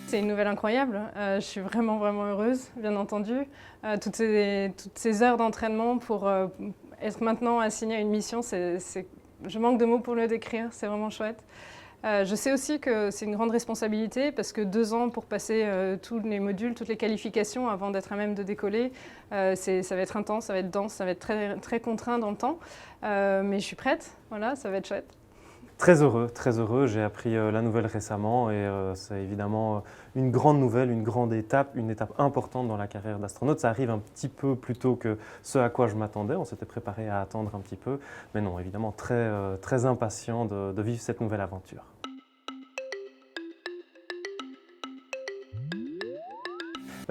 C'est une nouvelle incroyable. Je suis vraiment, vraiment heureuse, bien entendu. Toutes ces heures d'entraînement pour être maintenant assignée à une mission, je manque de mots pour le décrire, c'est vraiment chouette. Je sais aussi que c'est une grande responsabilité parce que 2 ans pour passer tous les modules, toutes les qualifications avant d'être à même de décoller, ça va être intense, ça va être dense, ça va être très, très contraint dans le temps. Mais je suis prête, voilà, ça va être chouette. Très heureux, très heureux. J'ai appris la nouvelle récemment et c'est évidemment une grande nouvelle, une grande étape, une étape importante dans la carrière d'astronaute. Ça arrive un petit peu plus tôt que ce à quoi je m'attendais. On s'était préparé à attendre un petit peu. Mais non, évidemment, très impatient de vivre cette nouvelle aventure.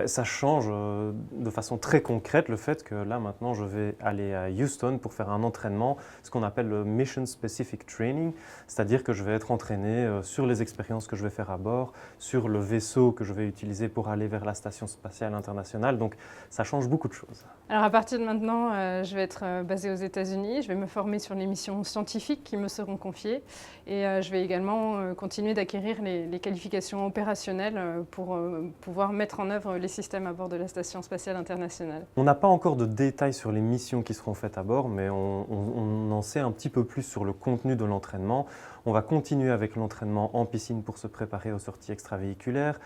Ça change de façon très concrète le fait que là maintenant je vais aller à Houston pour faire un entraînement, ce qu'on appelle le Mission Specific Training, c'est-à-dire que je vais être entraîné sur les expériences que je vais faire à bord, sur le vaisseau que je vais utiliser pour aller vers la Station spatiale internationale, donc ça change beaucoup de choses. Alors à partir de maintenant, je vais être basée aux États-Unis, je vais me former sur les missions scientifiques qui me seront confiées et je vais également continuer d'acquérir les qualifications opérationnelles pour pouvoir mettre en œuvre les systèmes à bord de la Station spatiale internationale. On n'a pas encore de détails sur les missions qui seront faites à bord, mais on en sait un petit peu plus sur le contenu de l'entraînement. On va continuer avec l'entraînement en piscine pour se préparer aux sorties extravéhiculaires,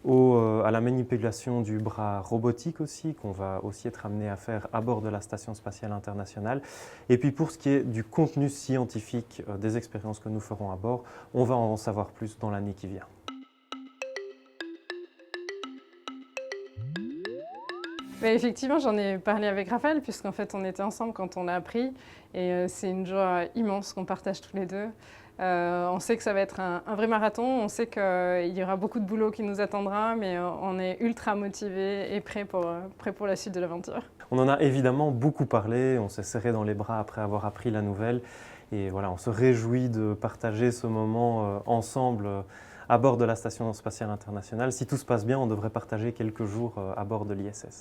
à la manipulation du bras robotique aussi, qu'on va aussi être amené à faire à bord de la Station spatiale internationale. Et puis pour ce qui est du contenu scientifique des expériences que nous ferons à bord, on va en savoir plus dans l'année qui vient. Mais effectivement, j'en ai parlé avec Raphaël, puisqu'en fait, on était ensemble quand on l'a appris. Et c'est une joie immense qu'on partage tous les deux. On sait que ça va être un vrai marathon, on sait qu'il y aura beaucoup de boulot qui nous attendra, mais on est ultra motivés et prêts pour la suite de l'aventure. On en a évidemment beaucoup parlé, on s'est serré dans les bras après avoir appris la nouvelle. Et voilà, on se réjouit de partager ce moment ensemble à bord de la Station spatiale internationale. Si tout se passe bien, on devrait partager quelques jours à bord de l'ISS.